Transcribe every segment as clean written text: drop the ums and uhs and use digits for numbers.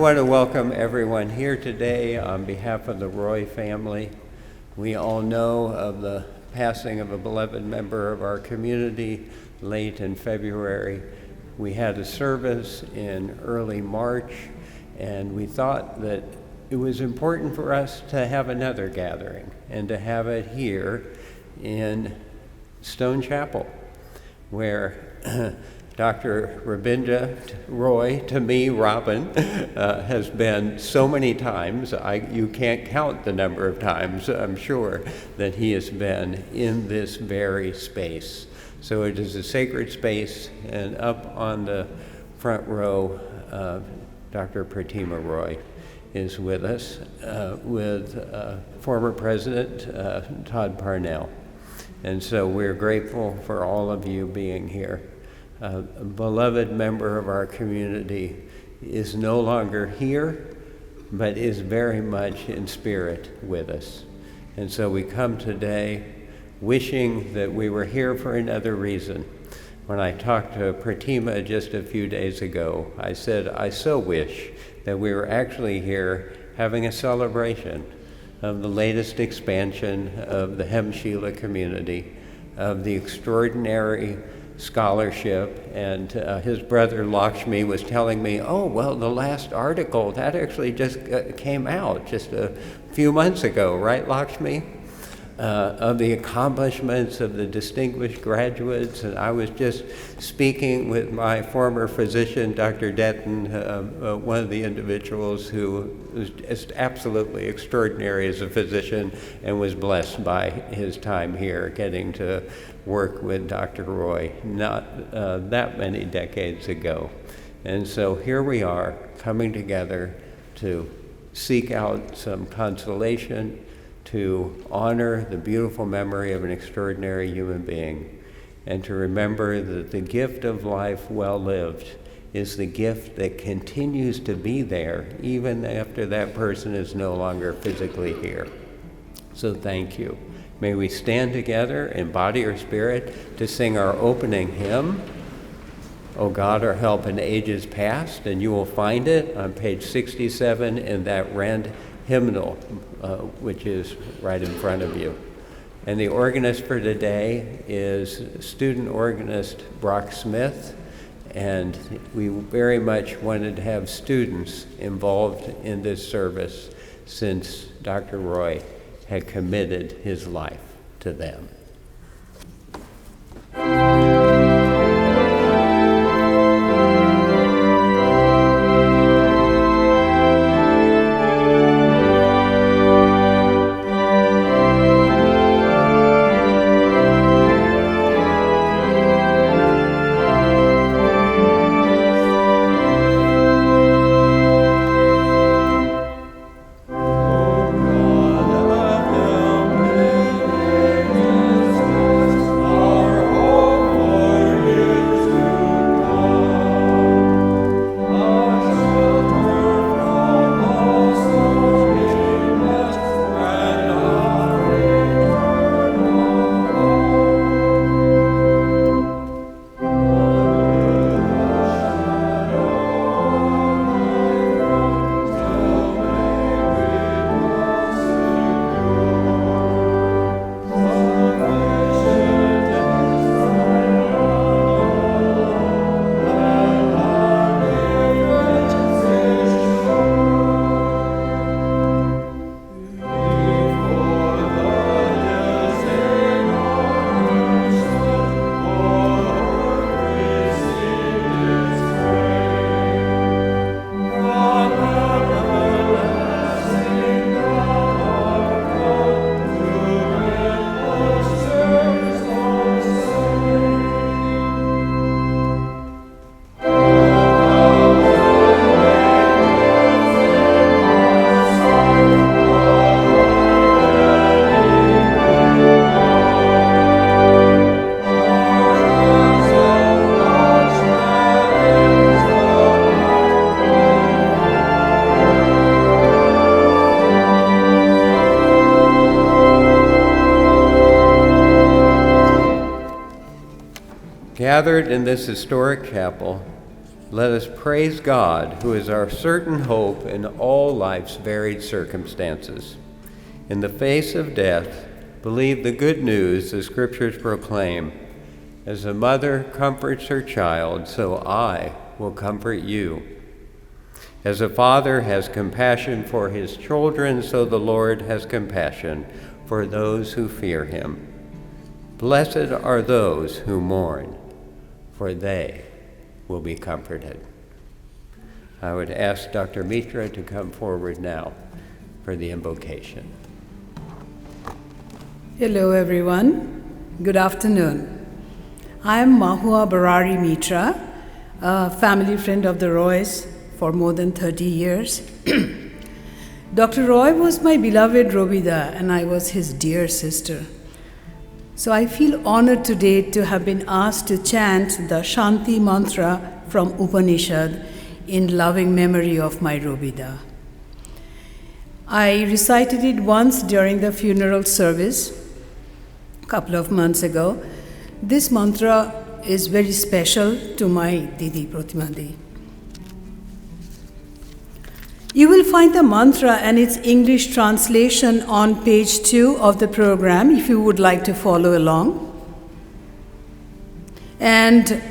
want to welcome everyone here today on behalf of the Roy family. We all know of the passing of a beloved member of our community late in February. We had a service in early March, and we thought that it was important for us to have another gathering and to have it here in Stone Chapel, where Dr. Rabindra Roy, to me, Robin, has been so many times. You can't count the number of times, I'm sure, that he has been in this very space. So it is a sacred space, and up on the front row, Dr. Protima Roy is with us, with former President Todd Parnell. And so we're grateful for all of you being here. A beloved member of our community is no longer here, but is very much in spirit with us. And so we come today wishing that we were here for another reason. When I talked to Protima just a few days ago, I said, I so wish that we were actually here having a celebration of the latest expansion of the Hem Sheela community, of the extraordinary scholarship. And his brother Lakshmi was telling me, oh, well, the last article, that actually just came out just a few months ago, right, Lakshmi? Of the accomplishments of the distinguished graduates. And I was just speaking with my former physician, Dr. Detton, one of the individuals who was just absolutely extraordinary as a physician and was blessed by his time here, getting to work with Dr. Roy not that many decades ago. And so here we are coming together to seek out some consolation, to honor the beautiful memory of an extraordinary human being, and to remember that the gift of life well lived is the gift that continues to be there even after that person is no longer physically here. So thank you. May we stand together in body or spirit to sing our opening hymn, O God, our help in ages past, and you will find it on page 67 in that Rend hymnal, which is right in front of you. And the organist for today is student organist Brock Smith, and we very much wanted to have students involved in this service since Dr. Roy had committed his life to them. Gathered in this historic chapel, let us praise God, who is our certain hope in all life's varied circumstances. In the face of death, believe the good news the Scriptures proclaim. As a mother comforts her child, so I will comfort you. As a father has compassion for his children, so the Lord has compassion for those who fear him. Blessed are those who mourn, for they will be comforted. I would ask Dr. Mitra to come forward now for the invocation. Hello everyone, good afternoon. I am Mahua Barari Mitra, a family friend of the Roys for more than 30 years. Dr. Roy was my beloved Robida and I was his dear sister. So I feel honored today to have been asked to chant the Shanti mantra from Upanishad in loving memory of my Robida. I recited it once during the funeral service a couple of months ago. This mantra is very special to my Didi Protima Di. You will find the mantra and its English translation on page 2 of the program if you would like to follow along. And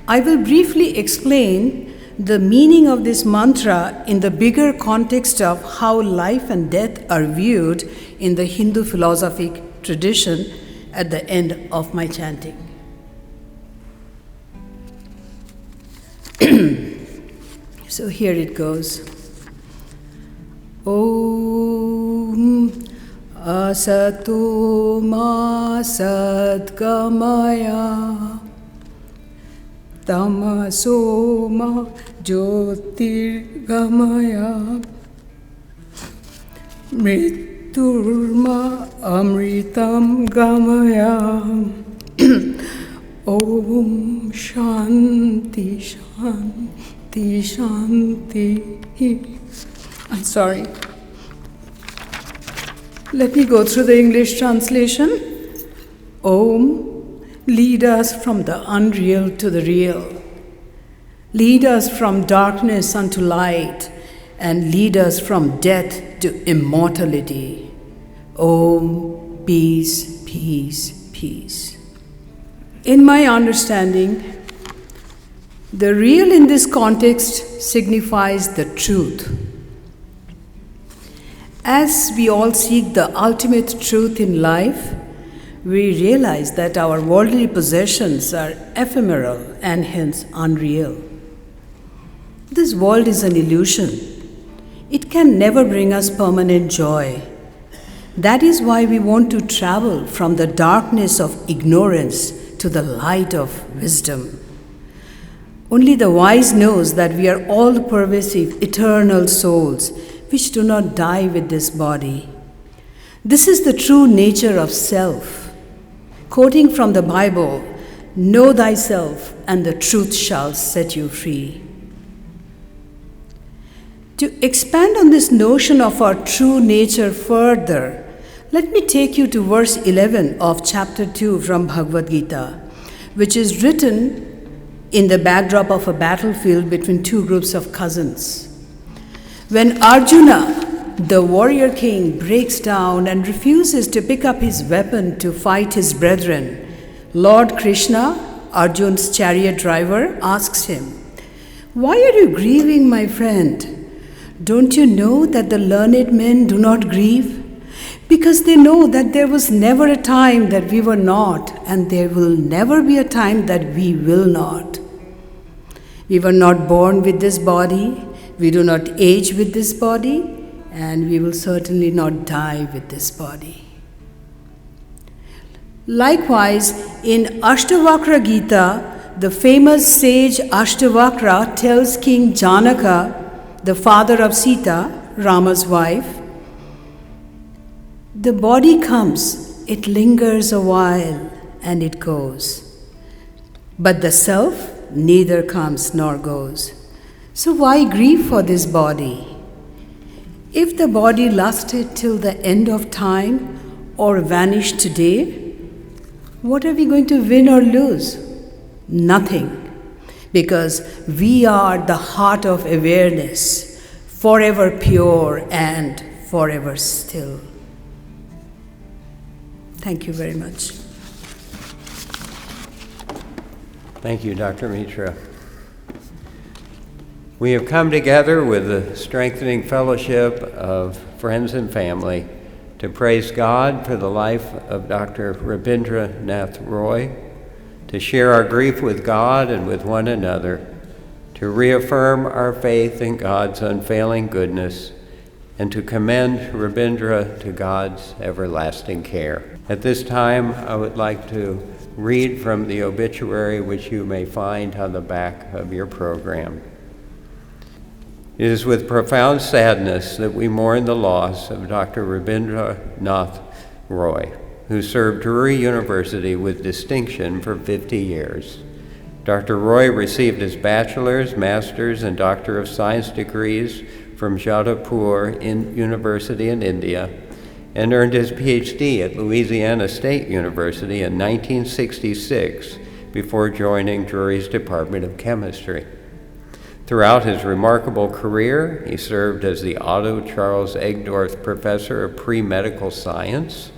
I will briefly explain the meaning of this mantra in the bigger context of how life and death are viewed in the Hindu philosophic tradition at the end of my chanting. So here it goes. Om Asato Ma Sadgamaya Tamaso Ma Jyotirgamaya Mriturma Amritam Gamaya Om Shanti Shanti Shanti. I'm sorry. Let me go through the English translation. Om, lead us from the unreal to the real. Lead us from darkness unto light, and lead us from death to immortality. Om, peace, peace, peace. In my understanding, the real in this context signifies the truth. As we all seek the ultimate truth in life, we realize that our worldly possessions are ephemeral and hence unreal. This world is an illusion. It can never bring us permanent joy. That is why we want to travel from the darkness of ignorance to the light of wisdom. Only the wise knows that we are all pervasive, eternal souls which do not die with this body. This is the true nature of self. Quoting from the Bible, know thyself and the truth shall set you free. To expand on this notion of our true nature further, let me take you to verse 11 of chapter 2 from Bhagavad Gita, which is written in the backdrop of a battlefield between two groups of cousins. When Arjuna, the warrior king, breaks down and refuses to pick up his weapon to fight his brethren, Lord Krishna, Arjun's chariot driver, asks him, "Why are you grieving, my friend? Don't you know that the learned men do not grieve? Because they know that there was never a time that we were not, and there will never be a time that we will not. We were not born with this body, we do not age with this body, and we will certainly not die with this body." Likewise, in Ashtavakra Gita, the famous sage Ashtavakra tells King Janaka, the father of Sita, Rama's wife, "The body comes, it lingers a while, and it goes. But the self neither comes nor goes. So why grieve for this body? If the body lasted till the end of time or vanished today, what are we going to win or lose? Nothing. because we are the heart of awareness, forever pure and forever still. Thank you very much. Thank you, Dr. Mitra. We have come together with the strengthening fellowship of friends and family to praise God for the life of Dr. Rabindra Roy, to share our grief with God and with one another, to reaffirm our faith in God's unfailing goodness, and to commend Rabindra to God's everlasting care. At this time, I would like to read from the obituary, which you may find on the back of your program. It is with profound sadness that we mourn the loss of Dr. Rabindra Roy, who served Drury University with distinction for 50 years. Dr. Roy received his bachelor's, master's, and Doctor of Science degrees from Durgapur University in India, and earned his PhD at Louisiana State University in 1966 before joining Drury's Department of Chemistry. Throughout his remarkable career, he served as the Otto Charles Egdorf Professor of Pre-Medical Science,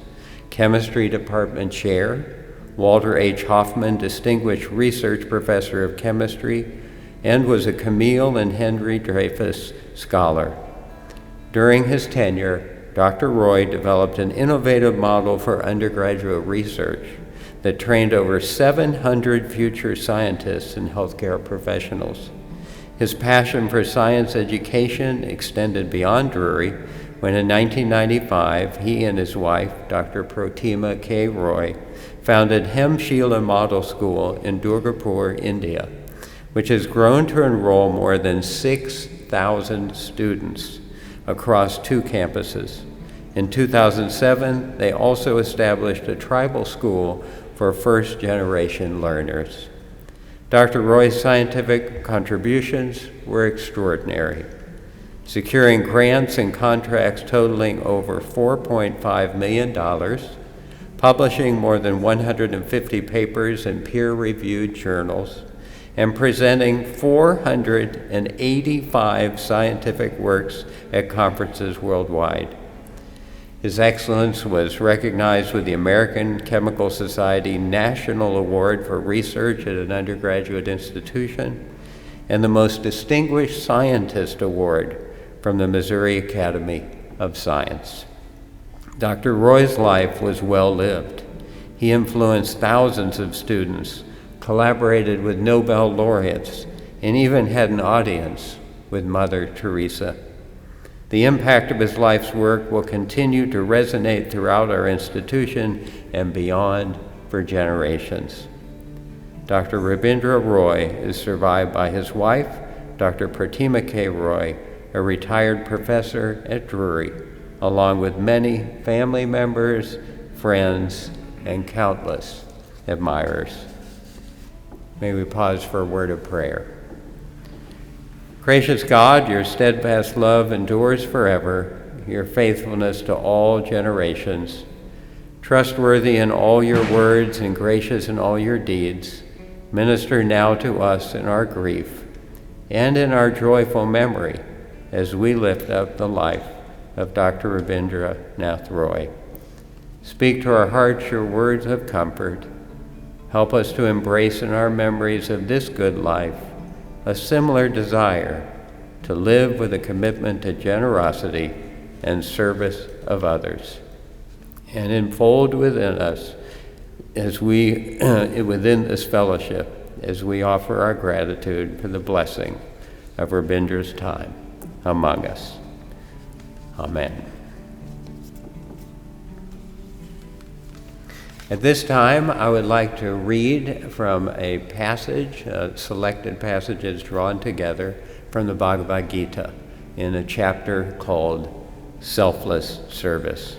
Chemistry Department Chair, Walter H. Hoffman Distinguished Research Professor of Chemistry, and was a Camille and Henry Dreyfus Scholar. During his tenure, Dr. Roy developed an innovative model for undergraduate research that trained over 700 future scientists and healthcare professionals. His passion for science education extended beyond Drury when in 1995, he and his wife, Dr. Protima Roy, founded Hem Sheela Model School in Durgapur, India, which has grown to enroll more than 6,000 students across 2 campuses. In 2007, they also established a tribal school for first-generation learners. Dr. Roy's scientific contributions were extraordinary, securing grants and contracts totaling over $4.5 million, publishing more than 150 papers in peer-reviewed journals, and presenting 485 scientific works at conferences worldwide. His excellence was recognized with the American Chemical Society National Award for Research at an undergraduate institution and the Most Distinguished Scientist Award from the Missouri Academy of Science. Dr. Roy's life was well lived. He influenced thousands of students, collaborated with Nobel laureates, and even had an audience with Mother Teresa. The impact of his life's work will continue to resonate throughout our institution and beyond for generations. Dr. Rabindra Roy is survived by his wife, Dr. Protima Roy, a retired professor at Drury, along with many family members, friends, and countless admirers. May we pause for a word of prayer. Gracious God, your steadfast love endures forever, your faithfulness to all generations. Trustworthy in all your words and gracious in all your deeds, minister now to us in our grief and in our joyful memory as we lift up the life of Dr. Rabindra Roy. Speak to our hearts your words of comfort. Help us to embrace in our memories of this good life a similar desire to live with a commitment to generosity and service of others, and enfold within us as we, within this fellowship, as we offer our gratitude for the blessing of Rabindra's time among us. Amen. At this time, I would like to read from a passage, selected passages drawn together from the Bhagavad Gita in a chapter called Selfless Service.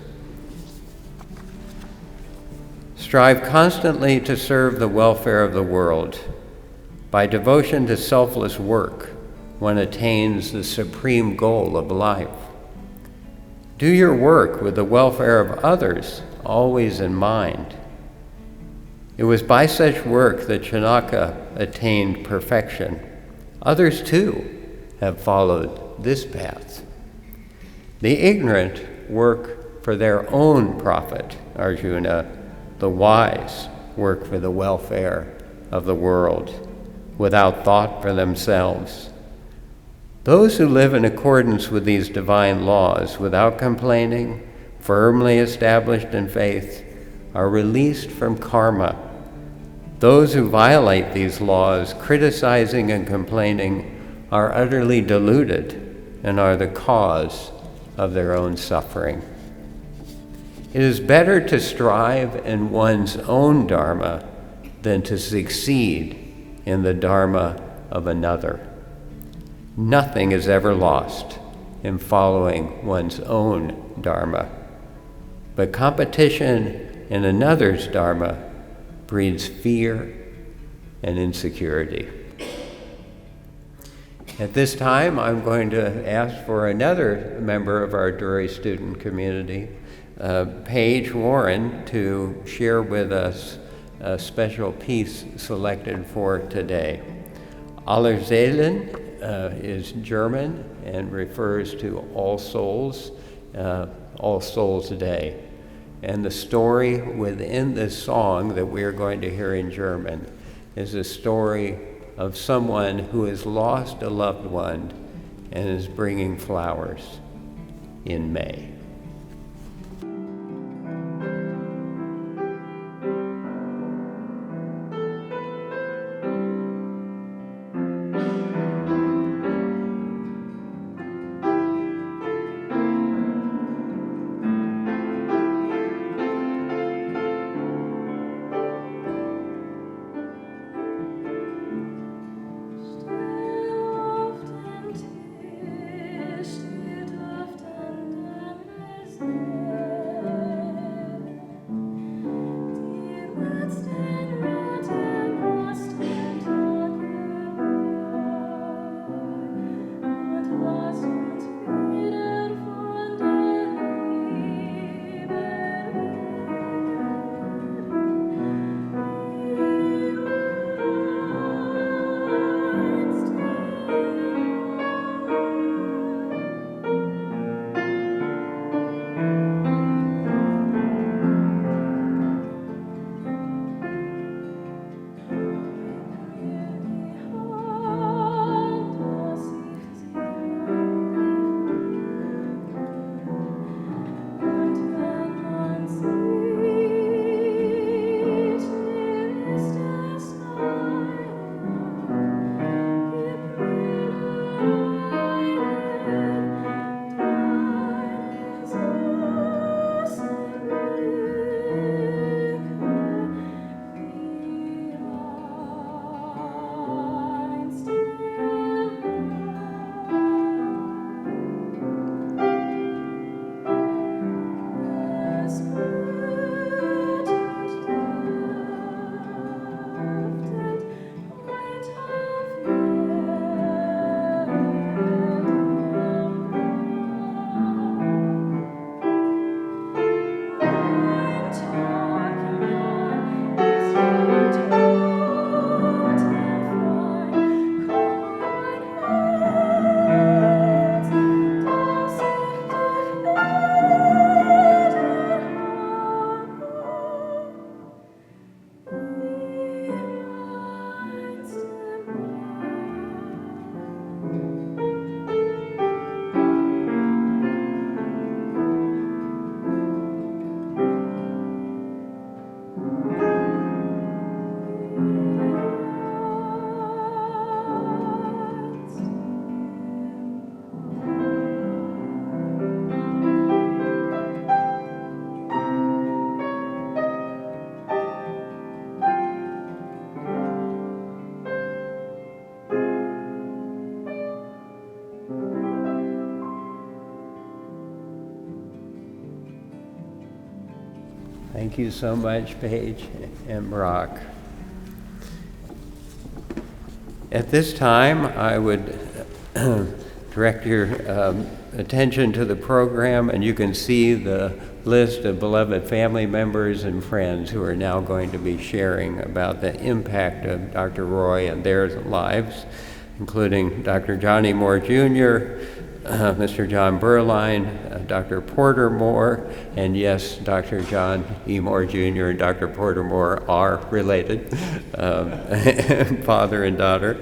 Strive constantly to serve the welfare of the world. By devotion to selfless work, one attains the supreme goal of life. Do your work with the welfare of others always in mind. It was by such work that Chanaka attained perfection. Others, too, have followed this path. The ignorant work for their own profit, Arjuna. The wise work for the welfare of the world, without thought for themselves. Those who live in accordance with these divine laws, without complaining, firmly established in faith, are released from karma. Those who violate these laws, criticizing and complaining, are utterly deluded and are the cause of their own suffering. It is better to strive in one's own dharma than to succeed in the dharma of another. Nothing is ever lost in following one's own dharma, but competition in another's dharma breeds fear and insecurity. At this time, I'm going to ask for another member of our Drury student community, Paige Warren, to share with us a special piece selected for today. Allerseelen is German and refers to All Souls Day. And the story within this song that we are going to hear in German is a story of someone who has lost a loved one and is bringing flowers in May. Thank you so much, Paige and Brock. At this time, I would direct your attention to the program, and you can see the list of beloved family members and friends who are now going to be sharing about the impact of Dr. Roy and their lives, including Dr. Johnny Moore Jr., Mr. John Berline, Dr. Porter Moore, and yes, Dr. John E. Moore Jr. and Dr. Porter Moore are related, father and daughter.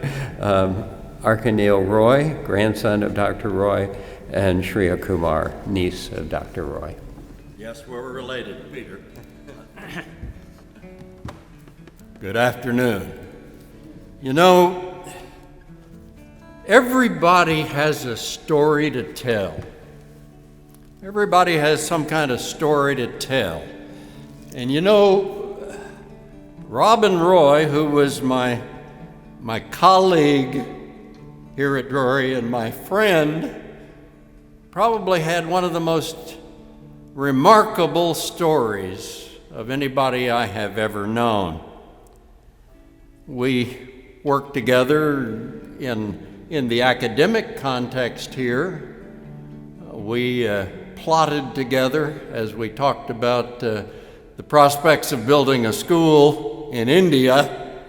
Arkanil Roy, grandson of Dr. Roy, and Shreya Kumar, niece of Dr. Roy. Yes, we're related, Peter. Good afternoon. You know, everybody has a story to tell. Everybody has some kind of story to tell. And you know, Robin Roy, who was my colleague here at Drury and my friend, probably had one of the most remarkable stories of anybody I have ever known. We worked together in the academic context here. We plotted together as we talked about the prospects of building a school in India,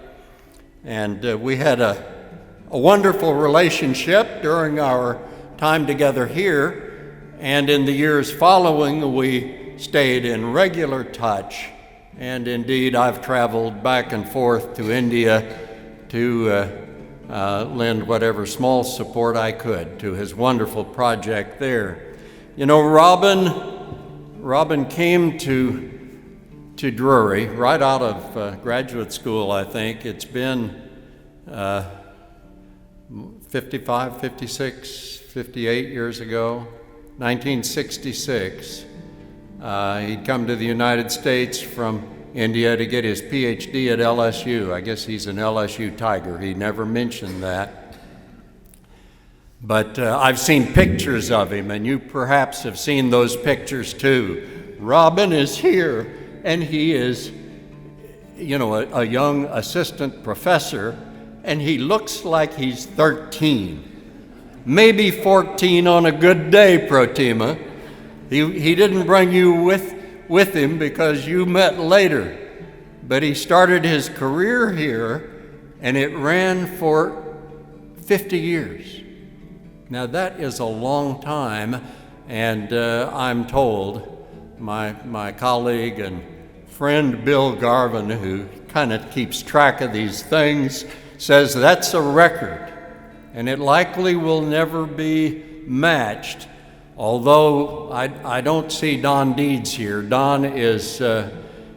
and we had a wonderful relationship during our time together here, and in the years following we stayed in regular touch, and indeed I've traveled back and forth to India to lend whatever small support I could to his wonderful project there. You know, Robin came to Drury right out of graduate school, I think. It's been 55, 56, 58 years ago, 1966. He'd come to the United States from India to get his PhD at LSU. I guess he's an LSU Tiger. He never mentioned that. But I've seen pictures of him, and you perhaps have seen those pictures too. Robin is here, and he is, you know, a young assistant professor, and he looks like he's 13, maybe 14 on a good day, Protima. He didn't bring you with him because you met later, but he started his career here, and it ran for 50 years. Now that is a long time, and I'm told my colleague and friend Bill Garvin, who kind of keeps track of these things, says that's a record, and it likely will never be matched, although I don't see Don Deeds here. Don is,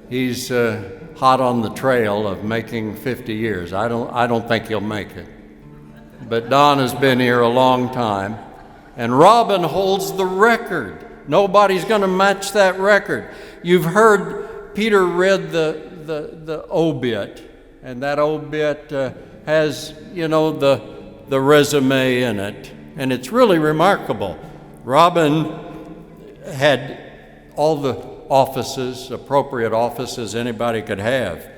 he's hot on the trail of making 50 years. I don't think he'll make it. But Don has been here a long time, and Robin holds the record. Nobody's going to match that record. You've heard Peter read the obit, and that obit has, you know, the resume in it, and it's really remarkable. Robin had all the offices, appropriate offices anybody could have.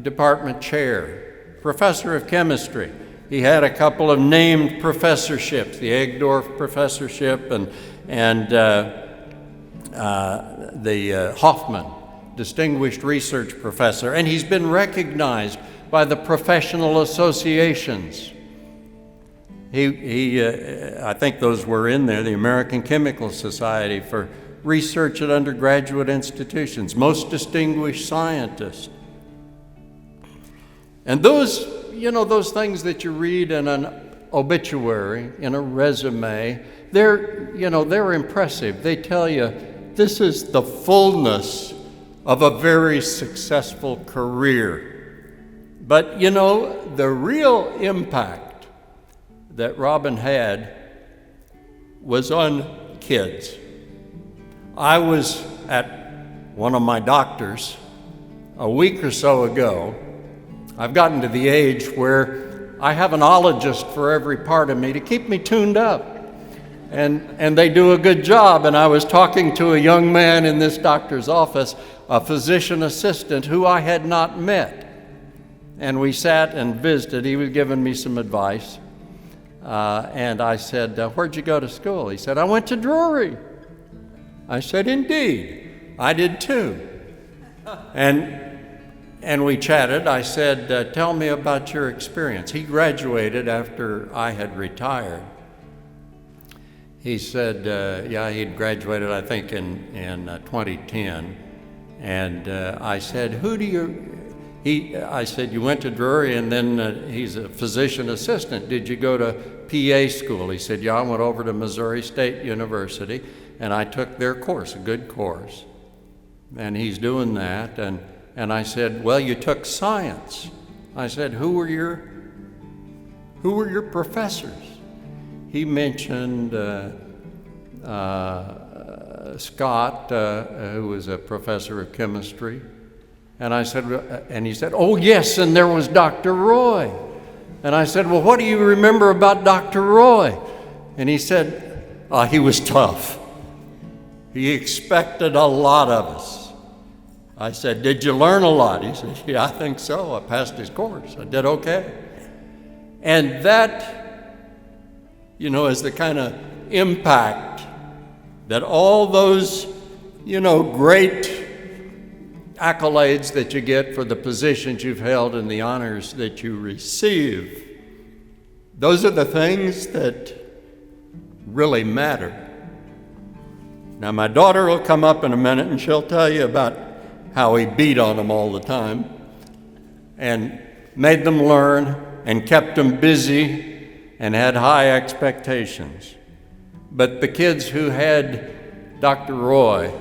Department chair, professor of chemistry. He had a couple of named professorships, the Egdorf professorship and the Hoffman, distinguished research professor, and he's been recognized by the professional associations. I think those were in there, the American Chemical Society for research at undergraduate institutions, most distinguished scientist. And those, you know, those things that you read in an obituary, in a resume, they're impressive. They tell you this is the fullness of a very successful career. But you know, the real impact that Robin had was on kids. I was at one of my doctors a week or so ago. I've gotten to the age where I have an ologist for every part of me to keep me tuned up. And they do a good job. And I was talking to a young man in this doctor's office, a physician assistant who I had not met. And we sat and visited. He was giving me some advice. And I said, where'd you go to school? He said, I went to Drury. I said, indeed, I did too. And we chatted. I said, tell me about your experience. He graduated after I had retired. He said, yeah, he'd graduated, I think, in 2010. And I said, I said, you went to Drury, and then he's a physician assistant. Did you go to PA school? He said, yeah, I went over to Missouri State University, and I took their course, a good course. And he's doing that. And I said, well, you took science. I said, who were your professors? He mentioned Scott, who was a professor of chemistry. And I said, and he said, oh yes, and there was Dr. Roy. And I said, well, what do you remember about Dr. Roy? And he said, he was tough. He expected a lot of us. I said, did you learn a lot? He said, yeah, I think so. I passed his course. I did okay. And that, is the kind of impact that all those, great accolades that you get for the positions you've held and the honors that you receive, those are the things that really matter. Now, my daughter will come up in a minute and she'll tell you about how he beat on them all the time and made them learn and kept them busy and had high expectations. But the kids who had Dr. Roy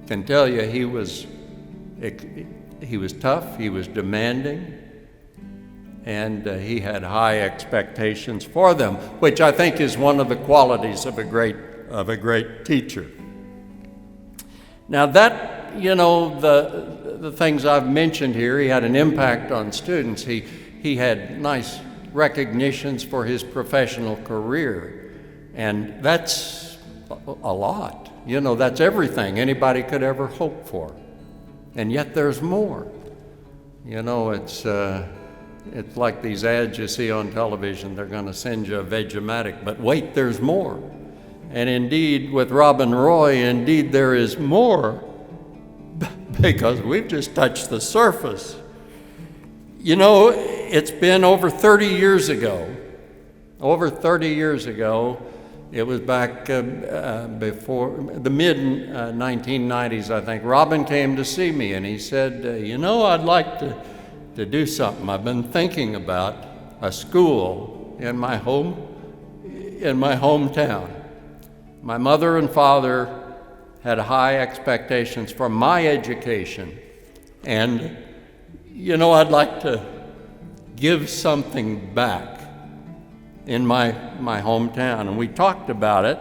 can tell you he was tough, he was demanding, and he had high expectations for them, which I think is one of the qualities of a great teacher. Now that, the things I've mentioned here, he had an impact on students. He had nice recognitions for his professional career, and that's a lot. That's everything anybody could ever hope for. And yet there's more. It's like these ads you see on television. They're going to send you a Vegematic, but wait, there's more. And indeed, with Rabindra Roy, indeed there is more, because we've just touched the surface. It's been over 30 years ago. It was back before the mid-1990s, I think. Robin came to see me, and he said, I'd like to do something. I've been thinking about a school in my hometown. My mother and father had high expectations for my education, and I'd like to give something back in my hometown. And we talked about it,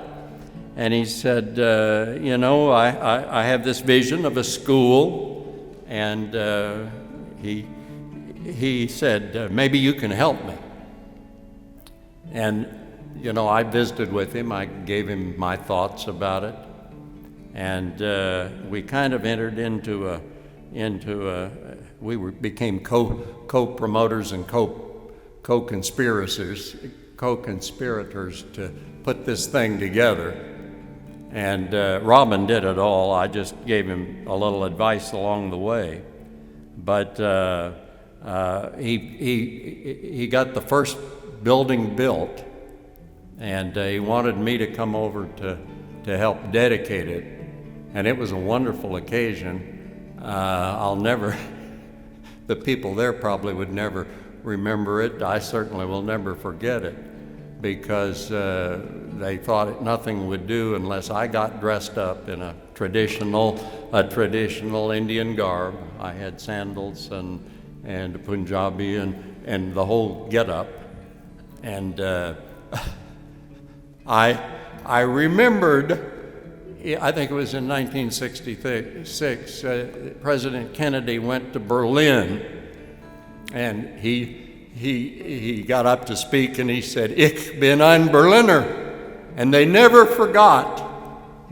and he said, I have this vision of a school, and he said, maybe you can help me. And I visited with him. I gave him my thoughts about it, and we kind of entered into became co-promoters and co-conspirators to put this thing together. And Robin did it all. I just gave him a little advice along the way. But he got the first building built, and he wanted me to come over to help dedicate it. And it was a wonderful occasion. The people there probably would never remember it. I certainly will never forget it, because they thought nothing would do unless I got dressed up in a traditional Indian garb. I had sandals and a Punjabi and the whole get-up. And I remembered, I think it was in 1966, President Kennedy went to Berlin, and he got up to speak, and he said, "Ich bin ein Berliner." And they never forgot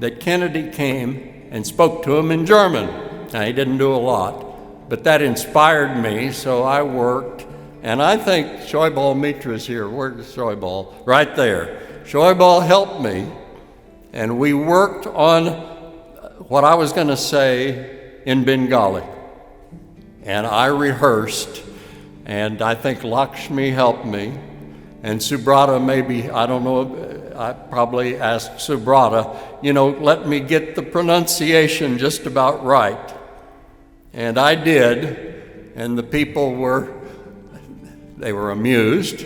that Kennedy came and spoke to him in German. Now, he didn't do a lot, but that inspired me, so I worked And I think Shoibal Mitra's here. Where's Shoibal? Right there. Shoibal helped me, and we worked on what I was going to say in Bengali. And I rehearsed, and I think Lakshmi helped me. And Subrata, maybe, I don't know, I probably asked Subrata, let me get the pronunciation just about right. And I did, and the people were amused,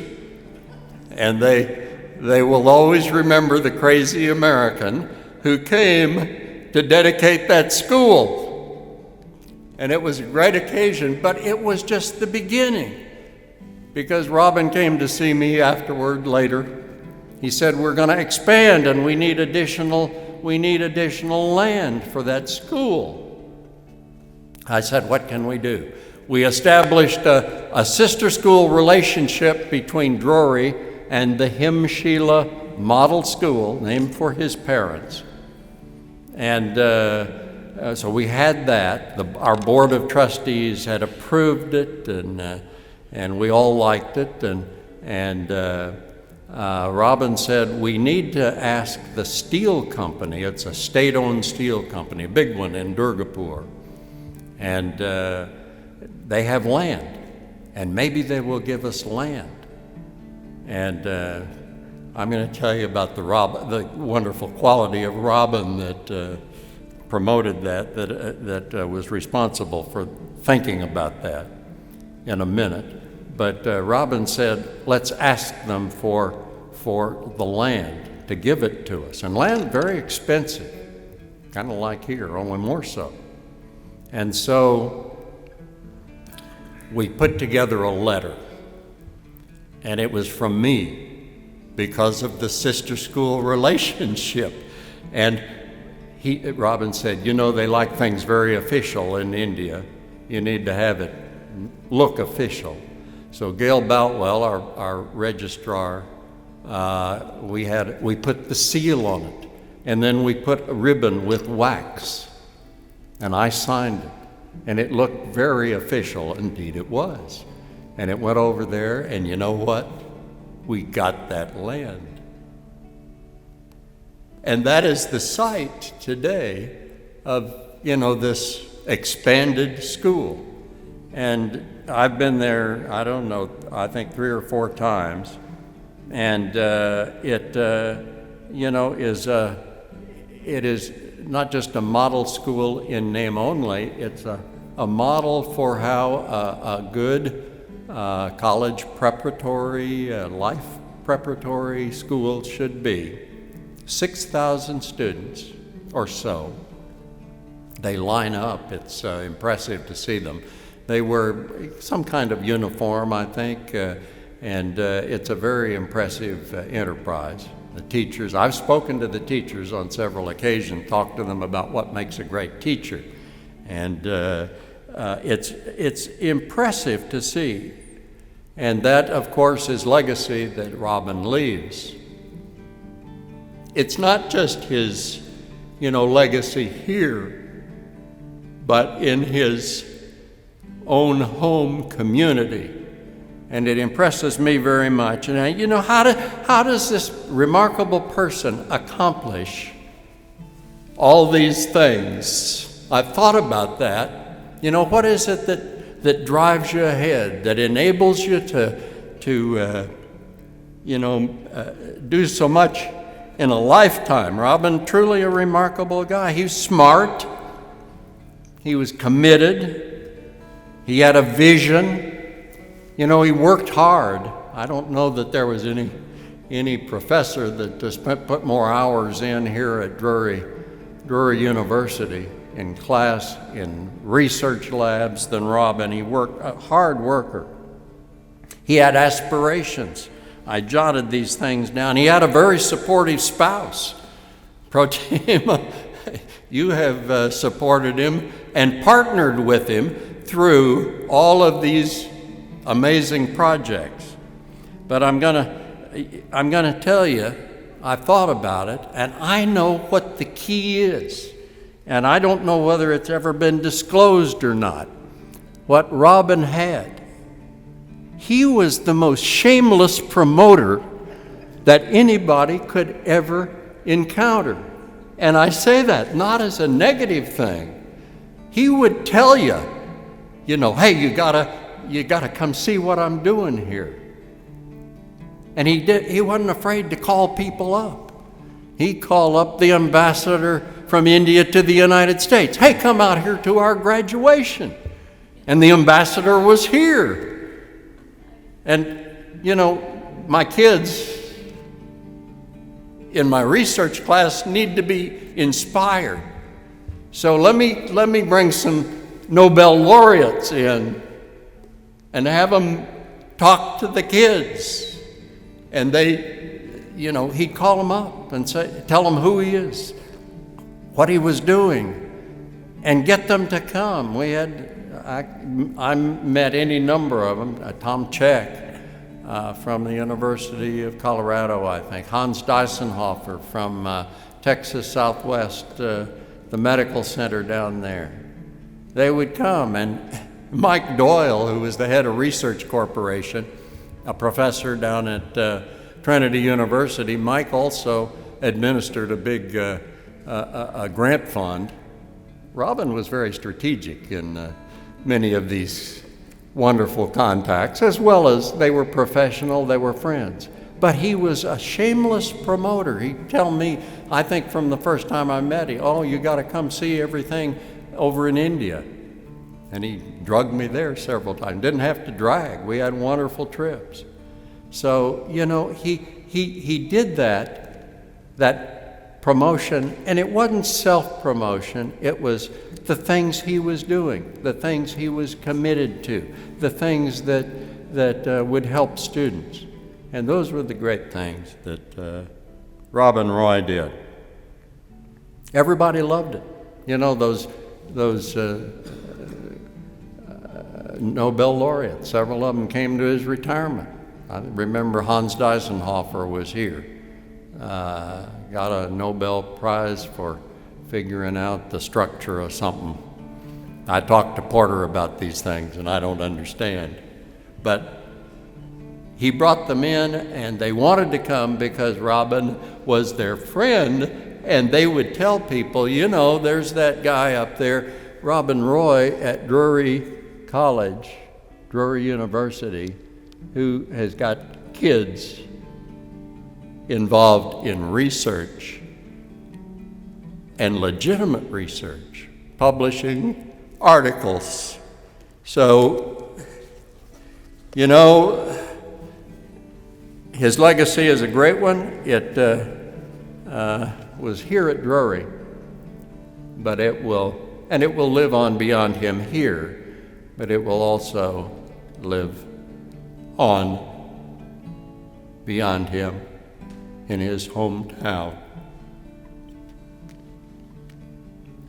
and they will always remember the crazy American who came to dedicate that school. And it was a great occasion, but it was just the beginning. Because Robin came to see me afterward later. He said, we're going to expand and we need additional land for that school. I said, what can we do? We established a sister school relationship between Drury and the Hem Sheela Model School, named for his parents. And so we had that. Our board of trustees had approved it, and we all liked it. And Robin said, we need to ask the steel company. It's a state-owned steel company, a big one in Durgapur. And they have land, and maybe they will give us land. And I'm going to tell you about the wonderful quality of Robin that promoted that was responsible for thinking about that in a minute. But Robin said, let's ask them for the land, to give it to us. And land, very expensive, kind of like here, only more so. And so we put together a letter, and it was from me because of the sister school relationship. And Robin said, they like things very official in India. You need to have it look official. So Gail Boutwell, our registrar, we put the seal on it, and then we put a ribbon with wax, and I signed it, and it looked very official. Indeed it was. And it went over there, and you know what? We got that land. And that is the site today of, this expanded school. And I've been there, I don't know, I think 3 or 4 times. And it is not just a model school in name only, it's a model for how a good college preparatory, life preparatory school should be. 6,000 students or so. They line up. It's impressive to see them. They wear some kind of uniform, I think, and it's a very impressive enterprise. The teachers, I've spoken to the teachers on several occasions, talked to them about what makes a great teacher. And it's impressive to see. And that, of course, is legacy that Robin leaves. It's not just his, legacy here, but in his own home community. And it impresses me very much. And how does this remarkable person accomplish all these things? I've thought about that. What is it that drives you ahead, that enables you to do so much in a lifetime? Robin, truly a remarkable guy. He was smart. He was committed. He had a vision. He worked hard. I don't know that there was any professor that just put more hours in here at Drury University in class, in research labs than Robin. He worked, a hard worker. He had aspirations. I jotted these things down. He had a very supportive spouse. Protima, you have supported him and partnered with him through all of these amazing projects. But I'm gonna tell you, I thought about it, and I know what the key is. And I don't know whether it's ever been disclosed or not. What Robin had. he was the most shameless promoter that anybody could ever encounter. And I say that not as a negative thing. He would tell you, hey, you gotta come see what I'm doing here. And he wasn't afraid to call people up. He called up the ambassador from India to the United States. Hey, come out here to our graduation. And the ambassador was here. And, my kids in my research class need to be inspired. So let me bring some Nobel laureates in and have them talk to the kids. And he'd call them up and tell them who he is, what he was doing, and get them to come. I met any number of them. Tom Check from the University of Colorado, I think. Hans Deisenhofer from Texas Southwest, the medical center down there. They would come, and Mike Doyle, who was the head of Research Corporation, a professor down at Trinity University, Mike also administered a big a grant fund. Robin was very strategic in many of these wonderful contacts, as well as they were professional, they were friends. But he was a shameless promoter. He'd tell me, I think from the first time I met him, you got to come see everything over in India. And he drugged me there several times. Didn't have to drag. We had wonderful trips. So, he did that promotion, and it wasn't self-promotion. It was the things he was doing, the things he was committed to, the things that would help students. And those were the great things that Robin Roy did. Everybody loved it. Those Nobel laureates, several of them came to his retirement. I remember Hans Deisenhofer was here, got a Nobel Prize for figuring out the structure of something. I talked to Porter about these things, and I don't understand. But he brought them in, and they wanted to come because Robin was their friend, and they would tell people, there's that guy up there, Robin Roy at Drury College, Drury University, who has got kids involved in research and legitimate research, publishing articles. So, his legacy is a great one. It was here at Drury, but it will live on beyond him here, but it will also live on beyond him in his hometown.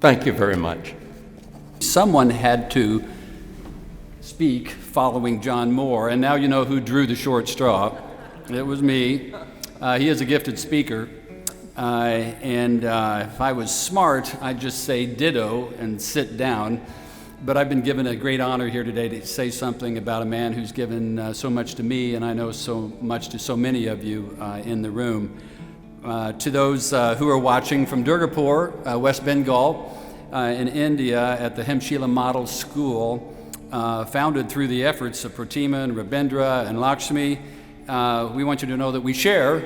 Thank you very much. Someone had to speak following John Moore, and now you know who drew the short straw. It was me. He is a gifted speaker, and if I was smart, I'd just say ditto and sit down. But I've been given a great honor here today to say something about a man who's given so much to me, and I know so much to so many of you in the room. To those who are watching from Durgapur, West Bengal, in India, at the Hem Sheela Model School, founded through the efforts of Protima and Rabindra and Lakshmi, we want you to know that we share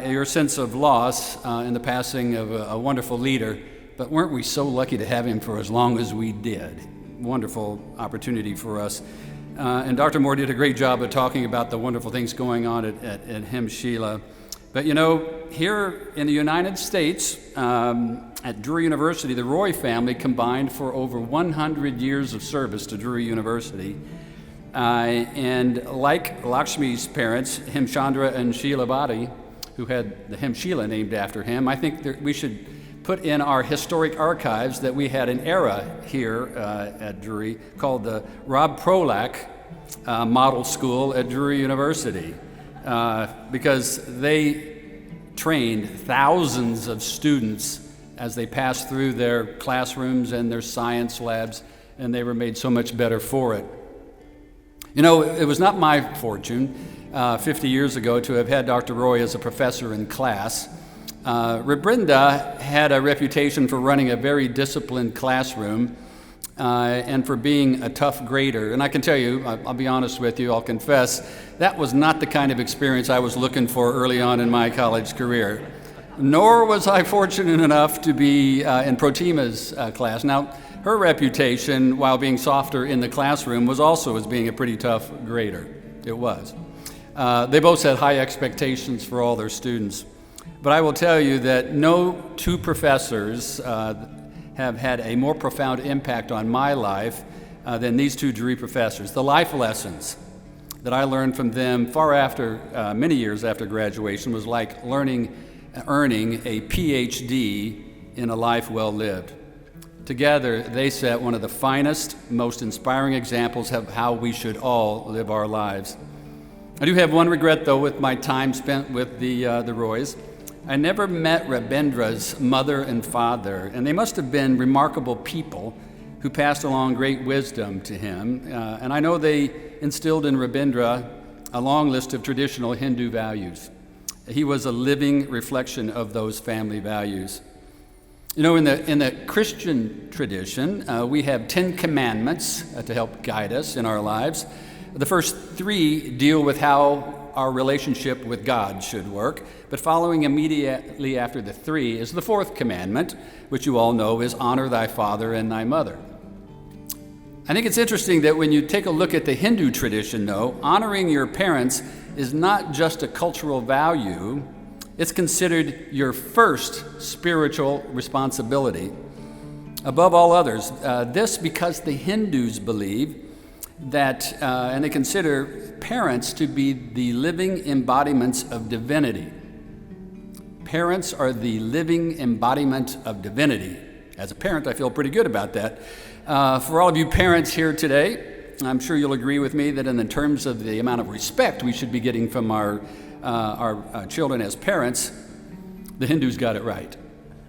your sense of loss in the passing of a wonderful leader. But weren't we so lucky to have him for as long as we did? Wonderful opportunity for us. And Dr. Moore did a great job of talking about the wonderful things going on at Hem Sheela. But here in the United States, at Drury University, the Roy family combined for over 100 years of service to Drury University. And like Lakshmi's parents, Hem Chandra and Sheela Bhatti, who had the Hem Sheela named after him, I think that we should put in our historic archives that we had an era here at Drury called the Rob Prolak Model School at Drury University, because they trained thousands of students as they passed through their classrooms and their science labs, and they were made so much better for it. You know, it was not my fortune 50 years ago to have had Dr. Roy as a professor in class. Rabindra had a reputation for running a very disciplined classroom and for being a tough grader. And I can tell you, I'll be honest with you, I'll confess, that was not the kind of experience I was looking for early on in my college career. Nor was I fortunate enough to be in Protima's class. Now, her reputation, while being softer in the classroom, was also as being a pretty tough grader. It was. They both had high expectations for all their students. But I will tell you that no two professors have had a more profound impact on my life than these two Drury professors. The life lessons that I learned from them far after, many years after graduation, was like earning a PhD in a life well lived. Together, they set one of the finest, most inspiring examples of how we should all live our lives. I do have one regret, though, with my time spent with the Roys. I never met Rabindra's mother and father, and they must have been remarkable people who passed along great wisdom to him. And I know they instilled in Rabindra a long list of traditional Hindu values. He was a living reflection of those family values. You know, in the Christian tradition, we have 10 commandments to help guide us in our lives. The first 3 deal with how our relationship with God should work, but following immediately after the 3 is the 4th commandment, which you all know is honor thy father and thy mother. I think it's interesting that when you take a look at the Hindu tradition, though, honoring your parents is not just a cultural value, it's considered your first spiritual responsibility above all others. This because the Hindus believe that, and they consider parents to be the living embodiments of divinity. Parents are the living embodiment of divinity. As a parent, I feel pretty good about that. For all of you parents here today, I'm sure you'll agree with me that in the terms of the amount of respect we should be getting from our children as parents, the Hindus got it right.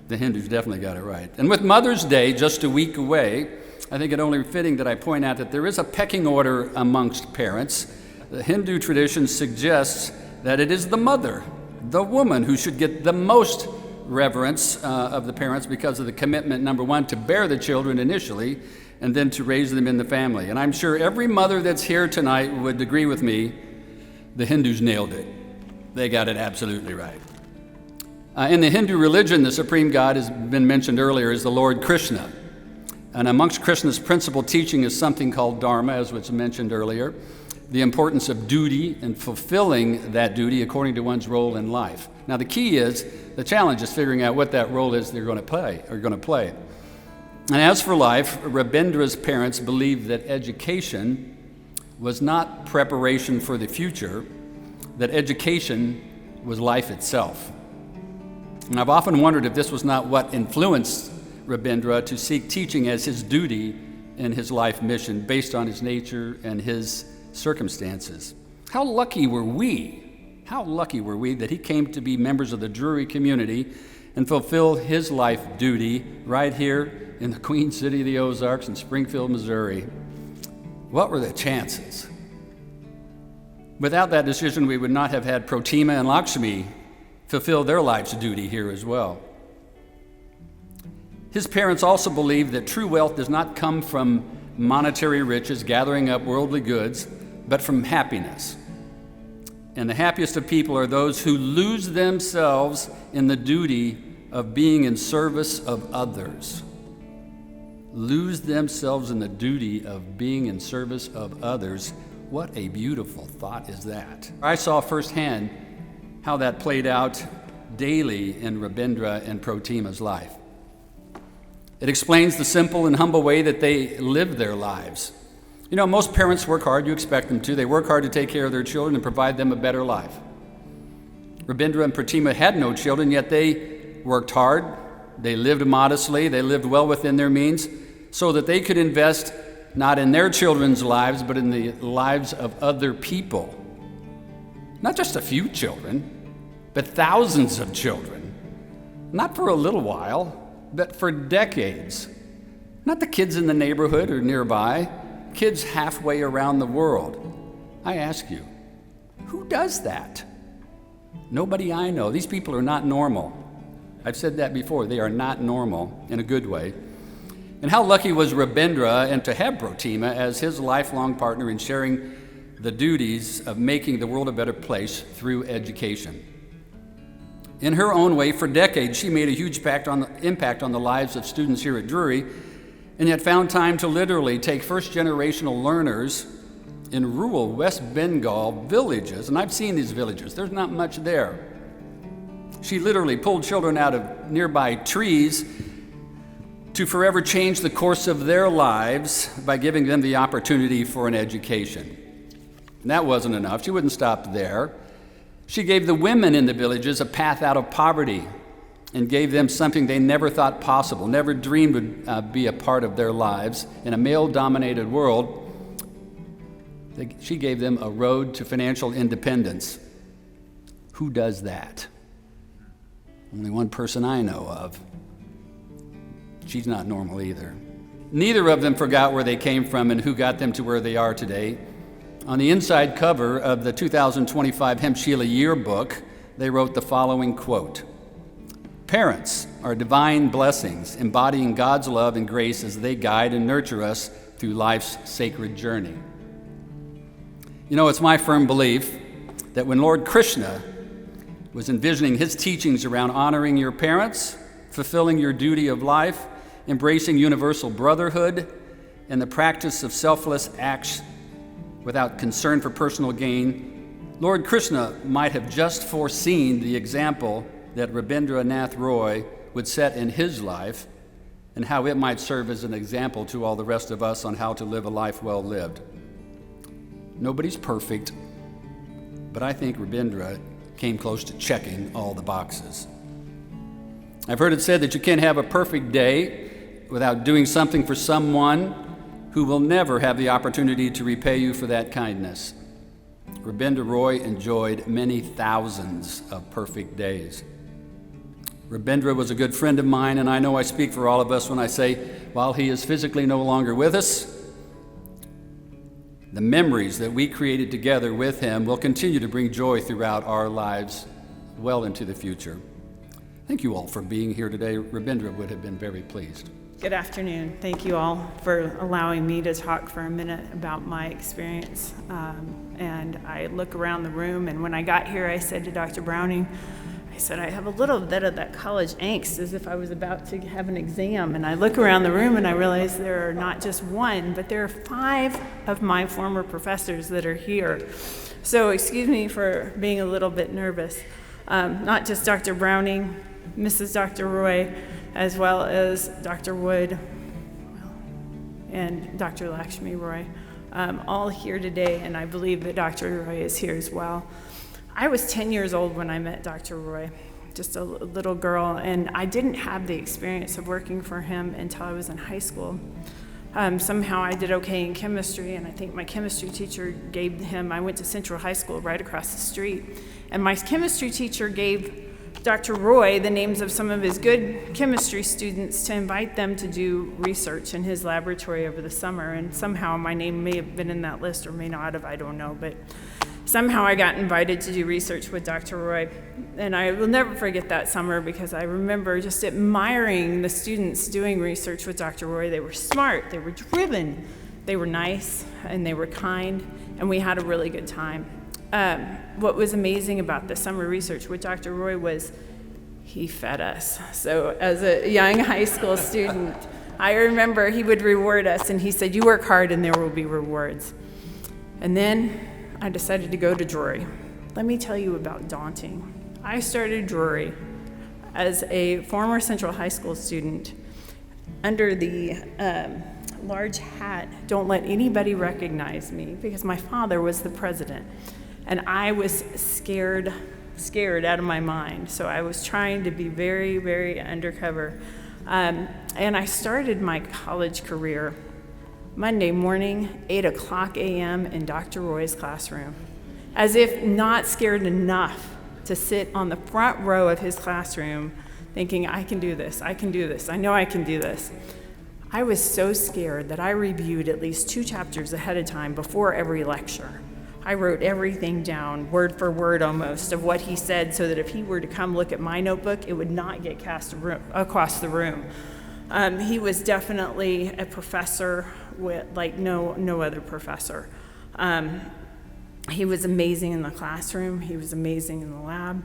The Hindus definitely got it right. And with Mother's Day just a week away, I think it only fitting that I point out that there is a pecking order amongst parents. The Hindu tradition suggests that it is the mother, the woman, who should get the most reverence of the parents because of the commitment, number one, to bear the children initially, and then to raise them in the family. And I'm sure every mother that's here tonight would agree with me, the Hindus nailed it. They got it absolutely right. In the Hindu religion, the supreme God has been mentioned earlier is the Lord Krishna. And amongst Krishna's principal teaching is something called dharma, as was mentioned earlier, the importance of duty and fulfilling that duty according to one's role in life. Now the key is, the challenge is figuring out what that role is they're going to play. And as for life, Rabindra's parents believed that education was not preparation for the future, that education was life itself. And I've often wondered if this was not what influenced Rabindra to seek teaching as his duty in his life mission based on his nature and his circumstances. How lucky were we that he came to be members of the Drury community and fulfill his life duty right here in the Queen City of the Ozarks in Springfield, Missouri. What were the chances? Without that decision, we would not have had Protima and Lakshmi fulfill their life's duty here as well. His parents also believed that true wealth does not come from monetary riches, gathering up worldly goods, but from happiness. And the happiest of people are those who lose themselves in the duty of being in service of others. Lose themselves in the duty of being in service of others. What a beautiful thought is that. I saw firsthand how that played out daily in Rabindra and Protima's life. It explains the simple and humble way that they live their lives. You know, most parents work hard, you expect them to. They work hard to take care of their children and provide them a better life. Rabindra and Protima had no children, yet they worked hard, they lived modestly, they lived well within their means, so that they could invest not in their children's lives, but in the lives of other people. Not just a few children, but thousands of children. Not for a little while, but for decades. Not the kids in the neighborhood or nearby, kids halfway around the world. I ask you, who does that? Nobody I know. These people are not normal. I've said that before. They are not normal in a good way. And how lucky was Rabindra and to have Protima as his lifelong partner in sharing the duties of making the world a better place through education. In her own way, for decades, she made a huge impact on the lives of students here at Drury, and yet found time to literally take first-generational learners in rural West Bengal villages, and I've seen these villages, there's not much there. She literally pulled children out of nearby trees to forever change the course of their lives by giving them the opportunity for an education. And that wasn't enough. She wouldn't stop there. She gave the women in the villages a path out of poverty and gave them something they never thought possible, never dreamed would be a part of their lives. In a male-dominated world, she gave them a road to financial independence. Who does that? Only one person I know of. She's not normal either. Neither of them forgot where they came from and who got them to where they are today. On the inside cover of the 2025 Hem Sheela yearbook, they wrote the following quote: "Parents are divine blessings, embodying God's love and grace as they guide and nurture us through life's sacred journey." You know, it's my firm belief that when Lord Krishna was envisioning his teachings around honoring your parents, fulfilling your duty of life, embracing universal brotherhood, and the practice of selfless acts without concern for personal gain, Lord Krishna might have just foreseen the example that Rabindra Roy would set in his life and how it might serve as an example to all the rest of us on how to live a life well lived. Nobody's perfect, but I think Rabindra came close to checking all the boxes. I've heard it said that you can't have a perfect day without doing something for someone who will never have the opportunity to repay you for that kindness. Rabindra Roy enjoyed many thousands of perfect days. Rabindra was a good friend of mine, and I know I speak for all of us when I say, while he is physically no longer with us, the memories that we created together with him will continue to bring joy throughout our lives well into the future. Thank you all for being here today. Rabindra would have been very pleased. Good afternoon. Thank you all for allowing me to talk for a minute about my experience. And I look around the room, and when I got here, I said to Dr. Browning, I said, I have a little bit of that college angst as if I was about to have an exam. And I look around the room and I realize there are not just one, but there are 5 of my former professors that are here. So excuse me for being a little bit nervous. Not just Dr. Browning, Mrs. Dr. Roy, as well as Dr. Wood and Dr. Lakshmi Roy, all here today, and I believe that Dr. Roy is here as well. I was 10 years old when I met Dr. Roy, just a little girl, and I didn't have the experience of working for him until I was in high school. Somehow I did okay in chemistry, and I think my chemistry teacher gave him, I went to Central High School right across the street, and my chemistry teacher gave Dr. Roy the names of some of his good chemistry students to invite them to do research in his laboratory over the summer, and somehow my name may have been in that list or may not have, I don't know, but somehow I got invited to do research with Dr. Roy, and I will never forget that summer because I remember just admiring the students doing research with Dr. Roy. They were smart, they were driven, they were nice, and they were kind, and we had a really good time. What was amazing about the summer research with Dr. Roy was he fed us. So as a young high school student, I remember he would reward us, and he said, you work hard and there will be rewards. And then I decided to go to Drury. Let me tell you about daunting. I started Drury as a former Central High School student under the large hat, don't let anybody recognize me, because my father was the president. And I was scared out of my mind. So I was trying to be very, very undercover. And I started my college career Monday morning, 8:00 a.m. in Dr. Roy's classroom, as if not scared enough to sit on the front row of his classroom thinking, I can do this, I can do this, I know I can do this. I was so scared that I reviewed at least 2 chapters ahead of time before every lecture. I wrote everything down, word for word almost, of what he said, so that if he were to come look at my notebook, it would not get cast across the room. He was definitely a professor like no other professor. He was amazing in the classroom. He was amazing in the lab.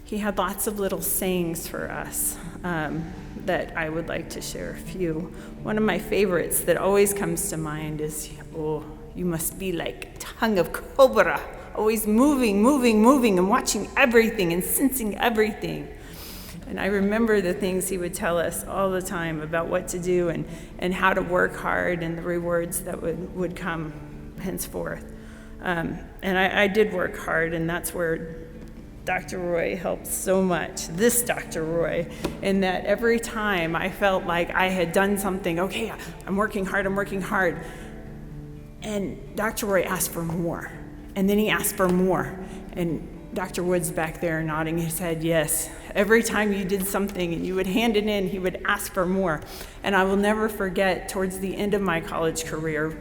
He had lots of little sayings for us that I would like to share a few. One of my favorites that always comes to mind is, "Oh, you must be like tongue of cobra, always moving, moving, moving, and watching everything and sensing everything." And I remember the things he would tell us all the time about what to do and how to work hard and the rewards that would come henceforth. And I did work hard, and that's where Dr. Roy helped so much, this Dr. Roy, in that every time I felt like I had done something, okay, I'm working hard, and Dr. Roy asked for more, and then he asked for more, and Dr. Wood's back there nodding his head, yes. Every time you did something and you would hand it in, he would ask for more. And I will never forget, towards the end of my college career,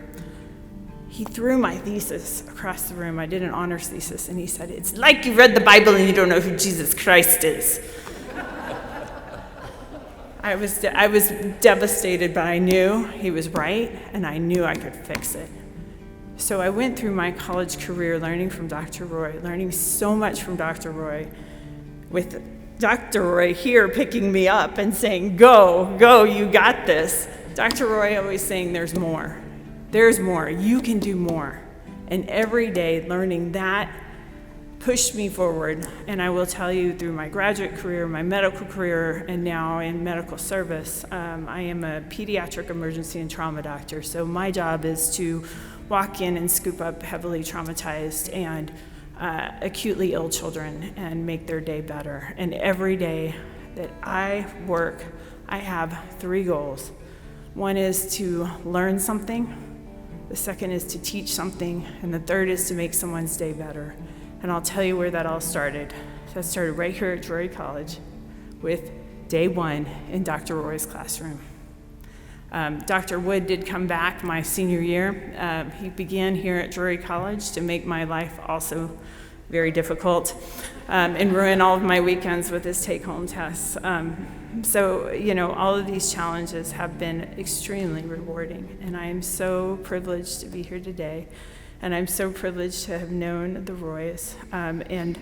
he threw my thesis across the room. I did an honors thesis, and he said, "It's like you read the Bible and you don't know who Jesus Christ is." I was devastated, but I knew he was right, and I knew I could fix it. So I went through my college career learning from Dr. Roy, learning so much from Dr. Roy, with Dr. Roy here picking me up and saying, go, you got this. Dr. Roy always saying, there's more, you can do more. And every day learning that pushed me forward. And I will tell you, through my graduate career, my medical career, and now in medical service, I am a pediatric emergency and trauma doctor. So my job is to walk in and scoop up heavily traumatized and acutely ill children and make their day better. And every day that I work, I have 3 goals. One is to learn something, the second is to teach something, and the third is to make someone's day better. And I'll tell you where that all started. That started right here at Drury College with day 1 in Dr. Roy's classroom. Dr. Wood did come back my senior year. He began here at Drury College to make my life also very difficult and ruin all of my weekends with his take-home tests. So, all of these challenges have been extremely rewarding, and I am so privileged to be here today, and I'm so privileged to have known the Roys. And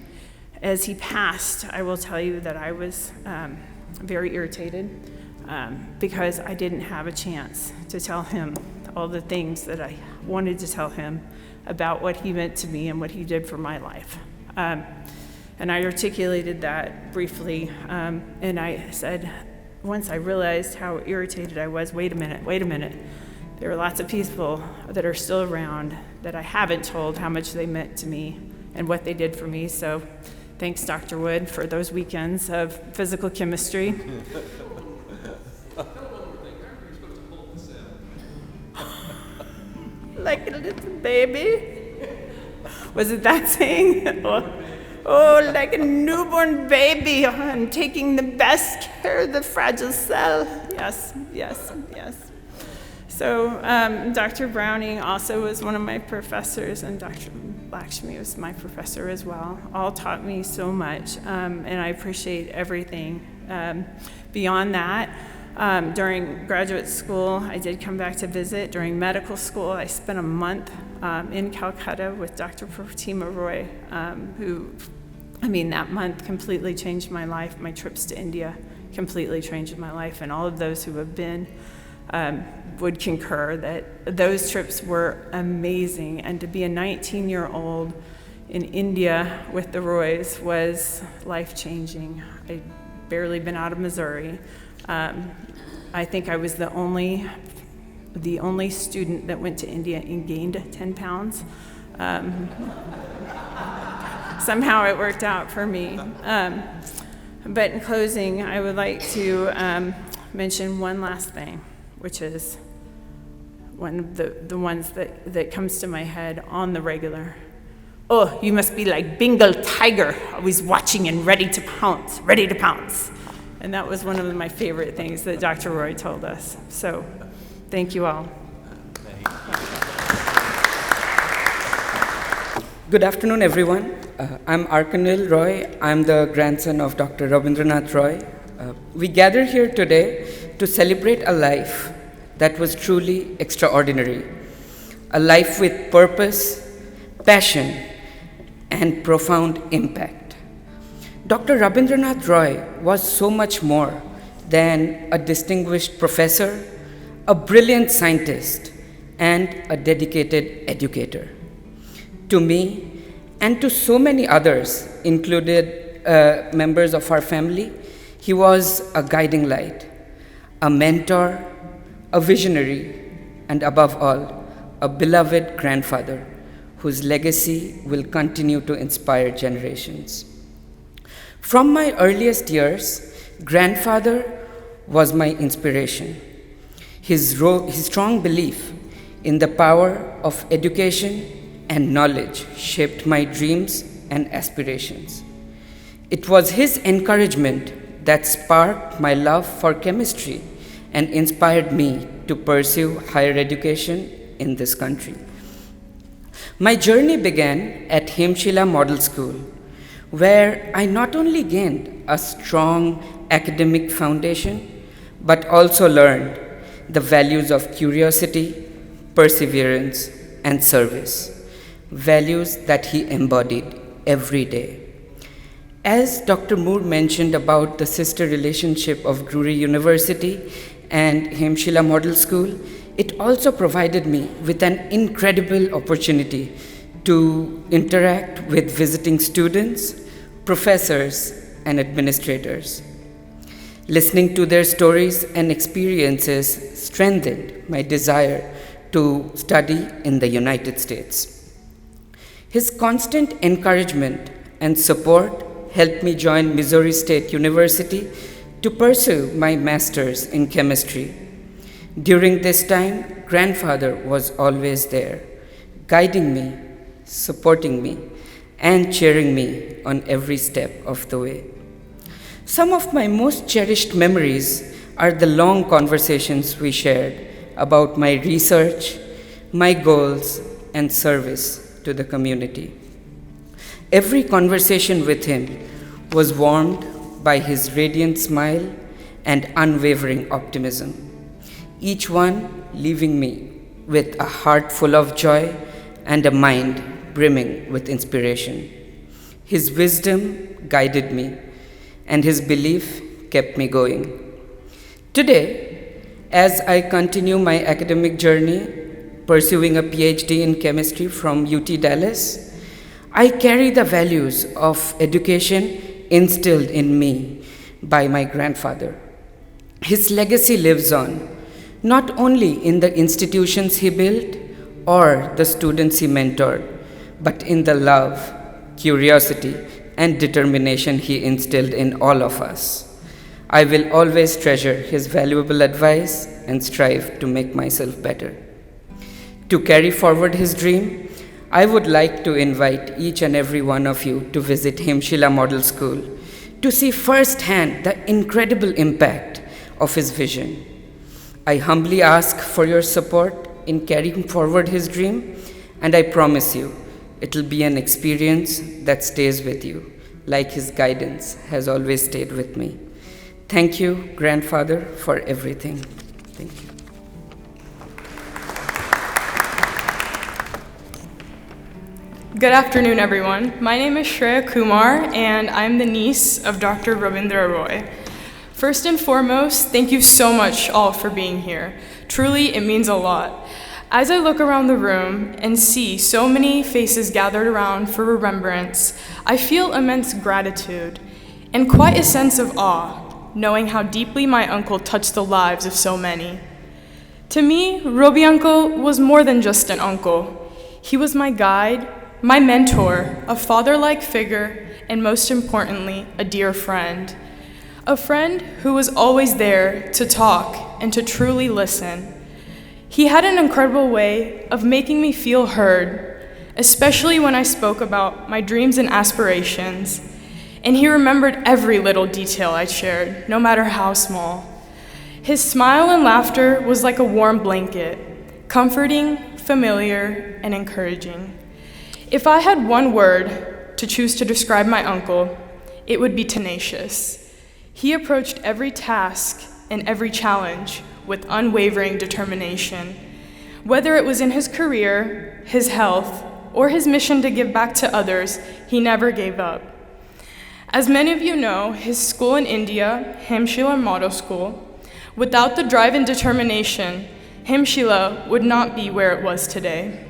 as he passed, I will tell you that I was very irritated, because I didn't have a chance to tell him all the things that I wanted to tell him about what he meant to me and what he did for my life. And I articulated that briefly, and I said, once I realized how irritated I was, wait a minute. There are lots of people that are still around that I haven't told how much they meant to me and what they did for me. So thanks, Dr. Wood, for those weekends of physical chemistry. Like a little baby. Was it that saying? Oh, like a newborn baby. I'm taking the best care of the fragile cell. Yes. So Dr. Browning also was one of my professors, and Dr. Lakshmi was my professor as well. All taught me so much, and I appreciate everything. Beyond that, during graduate school, I did come back to visit. During medical school, I spent a month in Calcutta with Dr. Protima Roy, that month completely changed my life. My trips to India completely changed my life, and all of those who have been would concur that those trips were amazing. And to be a 19-year-old in India with the Roys was life-changing. I'd barely been out of Missouri. I think I was the only student that went to India and gained 10 pounds. Somehow it worked out for me. But in closing, I would like to mention one last thing, which is one of the ones that comes to my head on the regular. Oh, you must be like Bengal tiger, always watching and ready to pounce. And that was one of my favorite things that Dr. Roy told us. So thank you all. Good afternoon, everyone. I'm Camille Roy. I'm the grandson of Dr. Rabindra Roy. We gather here today to celebrate a life that was truly extraordinary, a life with purpose, passion, and profound impact. Dr. Rabindranath Roy was so much more than a distinguished professor, a brilliant scientist, and a dedicated educator. To me, and to so many others, included members of our family, he was a guiding light, a mentor, a visionary, and above all, a beloved grandfather whose legacy will continue to inspire generations. From my earliest years, grandfather was my inspiration. His strong belief in the power of education and knowledge shaped my dreams and aspirations. It was his encouragement that sparked my love for chemistry and inspired me to pursue higher education in this country. My journey began at Hem Sheela Model School, where I not only gained a strong academic foundation, but also learned the values of curiosity, perseverance, and service, values that he embodied every day. As Dr. Moore mentioned about the sister relationship of Drury University and Hem Sheela Model School, it also provided me with an incredible opportunity to interact with visiting students, professors, and administrators. Listening to their stories and experiences strengthened my desire to study in the United States. His constant encouragement and support helped me join Missouri State University to pursue my master's in chemistry. During this time, grandfather was always there, guiding me, supporting me, and cheering me on every step of the way. Some of my most cherished memories are the long conversations we shared about my research, my goals, and service to the community. Every conversation with him was warmed by his radiant smile and unwavering optimism, each one leaving me with a heart full of joy and a mind brimming with inspiration. His wisdom guided me, and his belief kept me going. Today, as I continue my academic journey, pursuing a PhD in chemistry from UT Dallas, I carry the values of education instilled in me by my grandfather. His legacy lives on, not only in the institutions he built or the students he mentored, but in the love, curiosity, and determination he instilled in all of us. I will always treasure his valuable advice and strive to make myself better. To carry forward his dream, I would like to invite each and every one of you to visit Hem Sheela Model School to see firsthand the incredible impact of his vision. I humbly ask for your support in carrying forward his dream, and I promise you, it'll be an experience that stays with you, like his guidance has always stayed with me. Thank you, grandfather, for everything. Thank you. Good afternoon, everyone. My name is Shreya Kumar, and I'm the niece of Dr. Rabindra Roy. First and foremost, thank you so much all for being here. Truly, it means a lot. As I look around the room and see so many faces gathered around for remembrance, I feel immense gratitude and quite a sense of awe, knowing how deeply my uncle touched the lives of so many. To me, Roby uncle was more than just an uncle. He was my guide, my mentor, a father-like figure, and most importantly, a dear friend. A friend who was always there to talk and to truly listen. He had an incredible way of making me feel heard, especially when I spoke about my dreams and aspirations. and he remembered every little detail I shared, no matter how small. His smile and laughter was like a warm blanket, comforting, familiar, and encouraging. If I had one word to choose to describe my uncle, it would be tenacious. He approached every task and every challenge with unwavering determination. Whether it was in his career, his health, or his mission to give back to others, he never gave up. As many of you know, his school in India, Hem Sheela Model School, without the drive and determination, Hem Sheela would not be where it was today.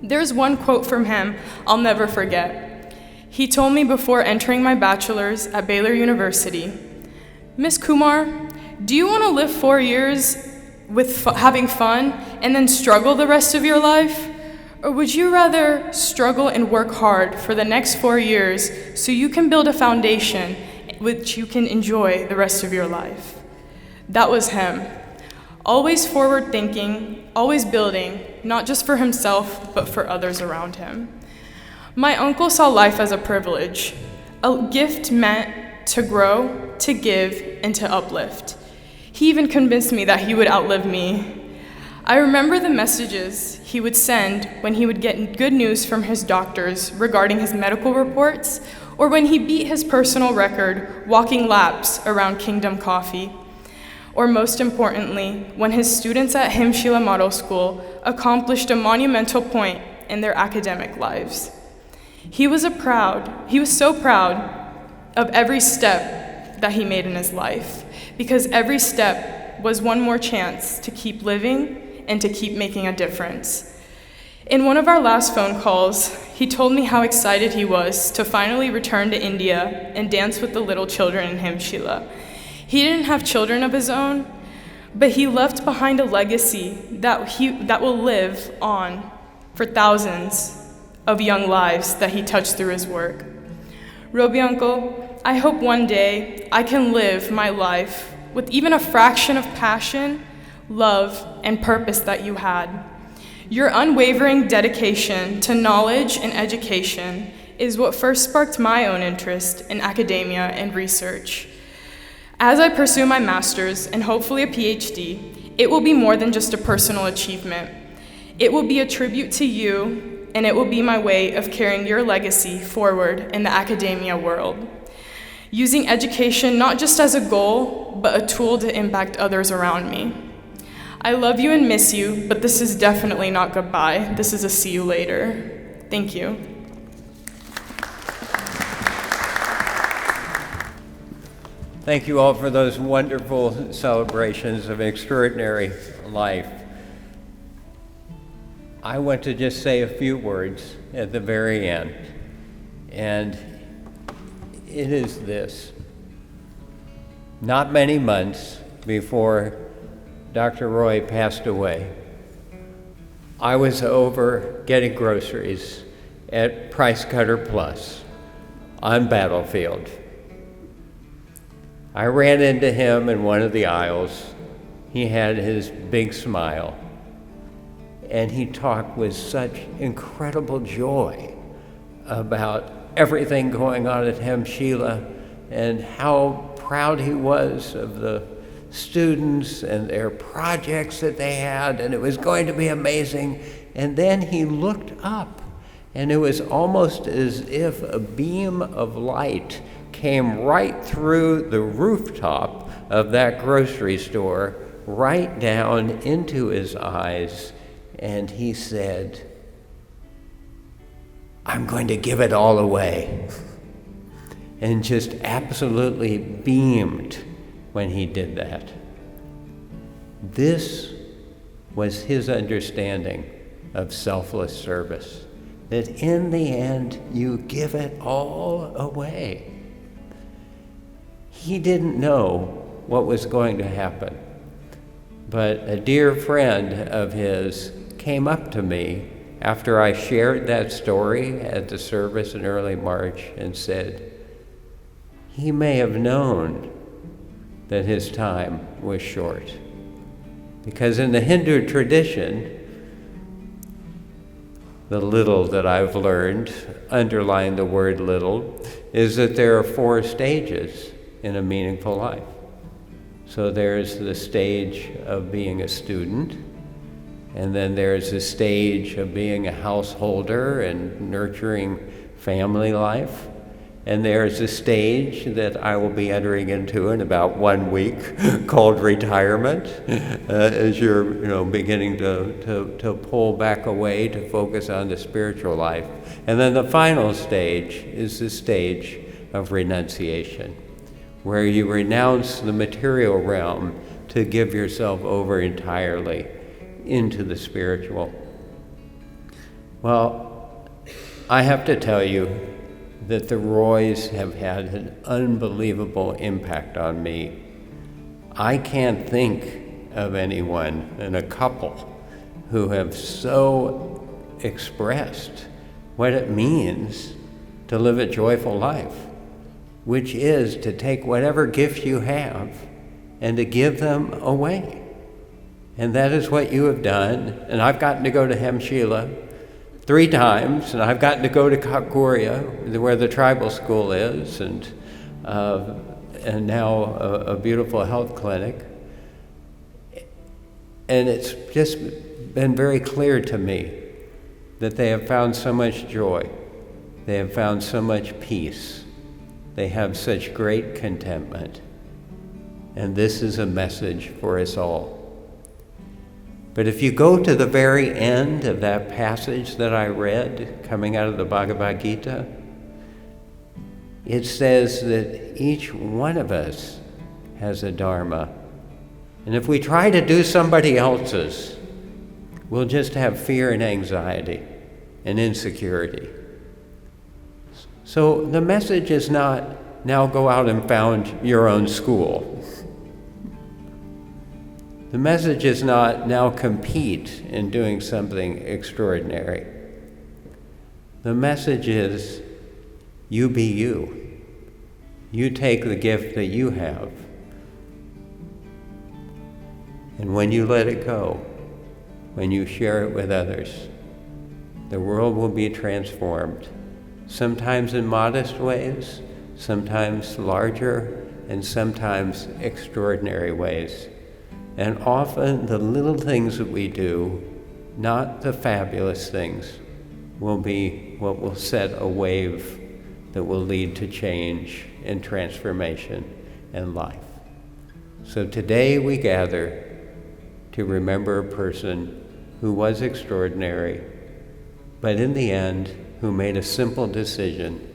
There's one quote from him I'll never forget. He told me before entering my bachelor's at Baylor University, "Miss Kumar, do you want to live 4 years with having fun and then struggle the rest of your life? Or would you rather struggle and work hard for the next 4 years so you can build a foundation which you can enjoy the rest of your life?" That was him. Always forward thinking, always building, not just for himself, but for others around him. My uncle saw life as a privilege, a gift meant to grow, to give, and to uplift. He even convinced me that he would outlive me. I remember the messages he would send when he would get good news from his doctors regarding his medical reports, or when he beat his personal record walking laps around Kingdom Coffee, or most importantly, when his students at Hem Sheela Model School accomplished a monumental point in their academic lives. He was so proud of every step that he made in his life, because every step was one more chance to keep living and to keep making a difference. In one of our last phone calls, he told me how excited he was to finally return to India and dance with the little children in Hem Sheela. He didn't have children of his own, but he left behind a legacy that will live on for thousands of young lives that he touched through his work. Roby Uncle, I hope one day I can live my life with even a fraction of passion, love, and purpose that you had. Your unwavering dedication to knowledge and education is what first sparked my own interest in academia and research. As I pursue my master's and hopefully a PhD, it will be more than just a personal achievement. It will be a tribute to you, and it will be my way of carrying your legacy forward in the academia world, using education not just as a goal, but a tool to impact others around me. I love you and miss you, but this is definitely not goodbye. This is a see you later. Thank you. Thank you all for those wonderful celebrations of extraordinary life. I want to just say a few words at the very end, and it is this. Not many months before Dr. Roy passed away, I was over getting groceries at Price Cutter Plus on Battlefield. I ran into him in one of the aisles. He had his big smile, and he talked with such incredible joy about everything going on at Hem Sheela and how proud he was of the students and their projects that they had, and it was going to be amazing. And then he looked up, and it was almost as if a beam of light came right through the rooftop of that grocery store, right down into his eyes, and he said, "I'm going to give it all away," and just absolutely beamed when he did that. This was his understanding of selfless service, that in the end, you give it all away. He didn't know what was going to happen, but a dear friend of his came up to me after I shared that story at the service in early March and said, he may have known that his time was short. Because in the Hindu tradition, the little that I've learned, underline the word little, is that there are 4 stages in a meaningful life. So there's the stage of being a student, and then there's the stage of being a householder and nurturing family life. And there's a stage that I will be entering into in about 1 week called retirement, as you're beginning to pull back away to focus on the spiritual life. And then the final stage is the stage of renunciation, where you renounce the material realm to give yourself over entirely into the spiritual. Well, I have to tell you that the Roys have had an unbelievable impact on me. I can't think of anyone, and a couple, who have so expressed what it means to live a joyful life, which is to take whatever gifts you have and to give them away. And that is what you have done. And I've gotten to go to Hem Sheela 3 times, and I've gotten to go to Kakgoria, where the tribal school is, and now a beautiful health clinic. And it's just been very clear to me that they have found so much joy. They have found so much peace. They have such great contentment. And this is a message for us all. But if you go to the very end of that passage that I read coming out of the Bhagavad Gita, it says that each one of us has a dharma. And if we try to do somebody else's, we'll just have fear and anxiety and insecurity. So the message is not, now go out and found your own school. The message is not, now compete in doing something extraordinary. The message is, you be you. You take the gift that you have. And when you let it go, when you share it with others, the world will be transformed. Sometimes in modest ways, sometimes larger, and sometimes extraordinary ways. And often the little things that we do, not the fabulous things, will be what will set a wave that will lead to change and transformation in life. So today we gather to remember a person who was extraordinary, but in the end, who made a simple decision,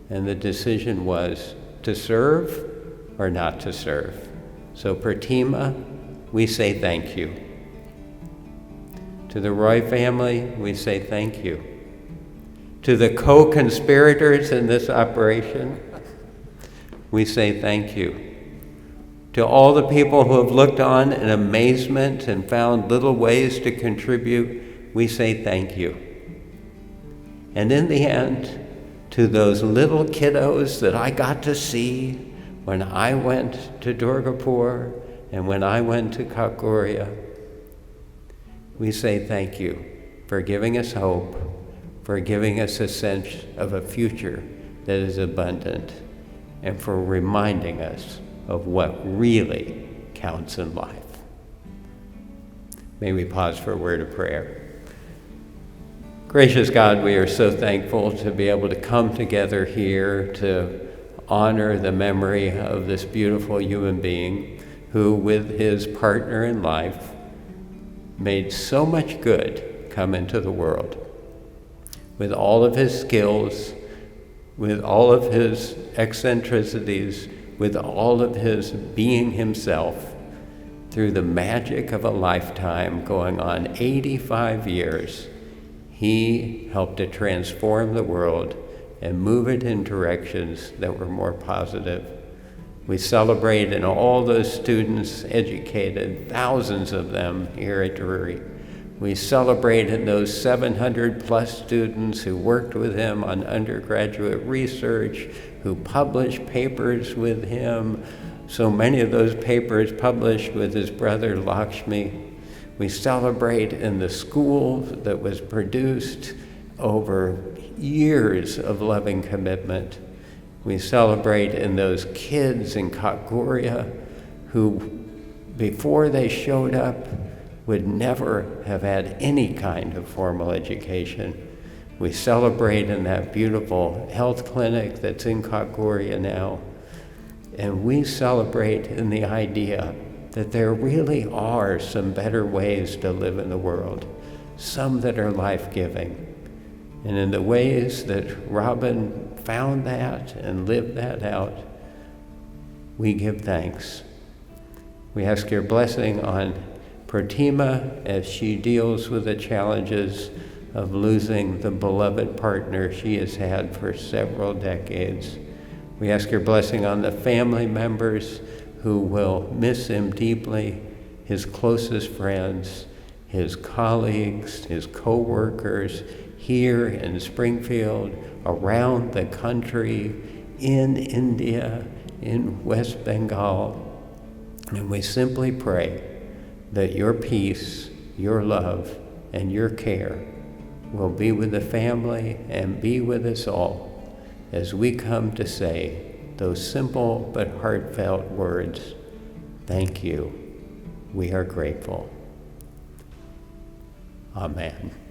and the decision was to serve or not to serve. So Protima, we say thank you. To the Roy family, we say thank you. To the co-conspirators in this operation, we say thank you. To all the people who have looked on in amazement and found little ways to contribute, we say thank you. And in the end, to those little kiddos that I got to see when I went to Durgapur and when I went to Kakgoria, we say thank you for giving us hope, for giving us a sense of a future that is abundant, and for reminding us of what really counts in life. May we pause for a word of prayer. Gracious God, we are so thankful to be able to come together here to honor the memory of this beautiful human being who, with his partner in life, made so much good come into the world. With all of his skills, with all of his eccentricities, with all of his being himself, through the magic of a lifetime going on 85 years, he helped to transform the world and move it in directions that were more positive. We celebrate in all those students educated, thousands of them here at Drury. We celebrate in those 700 plus students who worked with him on undergraduate research, who published papers with him, so many of those papers published with his brother Lakshmi. We celebrate in the school that was produced over years of loving commitment. We celebrate in those kids in Kogoria who, before they showed up, would never have had any kind of formal education. We celebrate in that beautiful health clinic that's in Kogoria now. And we celebrate in the idea that there really are some better ways to live in the world, some that are life-giving. And in the ways that Robin found that and lived that out, we give thanks. We ask your blessing on Protima as she deals with the challenges of losing the beloved partner she has had for several decades. We ask your blessing on the family members who will miss him deeply, his closest friends, his colleagues, his co-workers here in Springfield, around the country, in India, in West Bengal. And we simply pray that your peace, your love, and your care will be with the family and be with us all as we come to say those simple but heartfelt words, thank you. We are grateful. Amen.